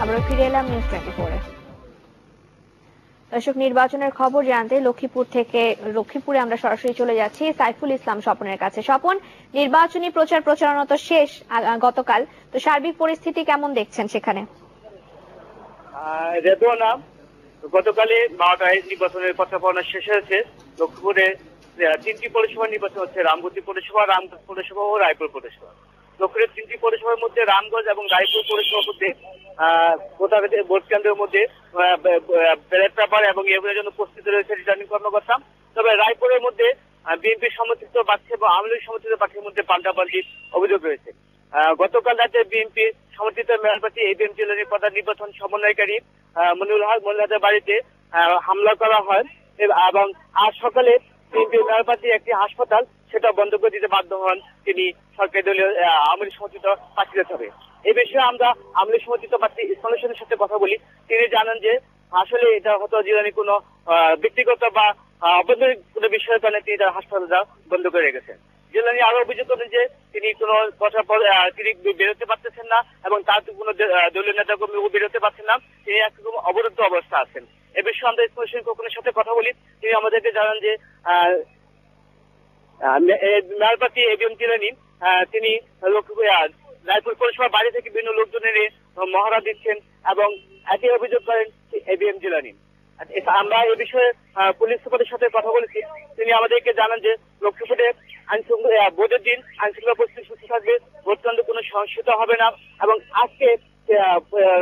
আবারও ফিরে এলাম নিউজ 24-এ। দর্শক, নির্বাচনের খবর জানতে লক্ষ্মীপুরে আমরা সরাসরি চলে যাচ্ছি সাইফুল ইসলাম স্বপনের কাছে। স্বপন, নির্বাচনী প্রচারণা তো শেষ গতকাল, তো সার্বিক পরিস্থিতি কেমন দেখছেন সেখানে? গতকালে 12টায় নির্বাচনের প্রচারণা শেষ হয়েছে। লক্ষ্মীপুরে 3টি পৌরসভা নির্বাচন হচ্ছে, রামগতি পৌরসভা, রামগঞ্জ পৌরসভা ও রায়পুর পৌরসভা। লক্ষ্মীপুরের 3টি পৌরসভার মধ্যে রামগঞ্জ এবং রায়পুর পৌরসভার মধ্যে ভোট কেন্দ্রের মধ্যে ব্যালট পেপার এবং এগুলোর জন্য প্রস্তুতি রয়েছে রিটার্নিং কর্মকর্তা। তবে রায়পুরের মধ্যে বিএনপি সমর্থিত প্রার্থী এবং আওয়ামী লীগ সমর্থিত প্রার্থীর মধ্যে পাল্টাপাল্টির অভিযোগ রয়েছে। গতকাল রাতে বিএনপি সমর্থিত মেয়র প্রার্থী এবিএম জিলানীর প্রধান নির্বাচন সমন্বয়কারী মনিরুল হকের বাড়িতে হামলা করা হয় এবং আজ সকালে বিএনপি মেয়র প্রার্থী একটি হাসপাতাল সেটা বন্ধ করে দিতে বাধ্য হন তিনি সরকারি দলীয় আওয়ামী লীগ সমর্থিত প্রার্থীদের সাথে। এই বিষয়ে আমরা আওয়ামী লীগ সমর্থিত প্রার্থী ইসলাম হোসেনের সাথে কথা বলি। তিনি জানান যে আসলে এটা হয়তো জিলানী কোনো ব্যক্তিগত বা অবৈধনিক কোনো বিষয়ের কারণে তিনি তার হাসপাতালটা বন্ধ করে রেখেছেন। জিলানী আরো অভিযোগ করেন যে তিনি কোনো কথা তিনি বেরোতে পারতেছেন না এবং তার কোনো দলীয় নেতা কর্মী বেরোতে পারছেন না, তিনি একরকম অবরুদ্ধ অবস্থা আছেন। এ বিষয়ে আমরা ইসলাম হোসেন খোকনের সাথে কথা বলি। তিনি আমাদেরকে জানান যে মেয়র প্রার্থী এবিএম জিলানী তিনি রায়পুর পৌরসভার বাইরে থেকে বিভিন্ন লোকজনের মহড়া দিচ্ছেন এবং একই অভিযোগ করেন এবিএম জিলানী। আমরা এ বিষয়ে পুলিশ সুপারের সাথে কথা বলেছি। তিনি আমাদেরকে জানান যে লক্ষ্মীপুরে ভোটের দিন আইনশৃঙ্খলা পরিস্থিতি সুস্থ থাকবে, ভোট কেন্দ্রে কোনো সহিংসতা হবে না এবং আজকে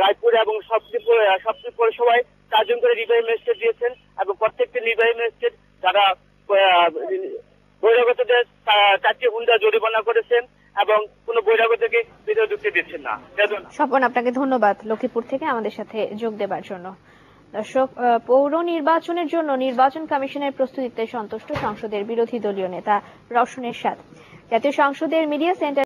রায়পুরে এবং সবচেয়ে পৌরসভায় 4 জন করে নির্বাহী ম্যাজিস্ট্রেট দিয়েছেন এবং প্রত্যেকটি নির্বাহী ম্যাজিস্ট্রেট যারা বহিরাগতদের 4টি হুন্ডা জরিমানা করেছেন এবং কোন বহিরাগতকে ভিতরে ঢুকতে দিচ্ছেন না। স্বপন, আপনাকে ধন্যবাদ লক্ষ্মীপুর থেকে আমাদের সাথে যোগ দেবার জন্য। দর্শক, পৌর নির্বাচনের জন্য নির্বাচন কমিশনের প্রস্তুতিতে সন্তুষ্ট সংসদের বিরোধী দলীয় নেতা রওশন এরশাদ। জাতীয় সংসদের মিডিয়া সেন্টার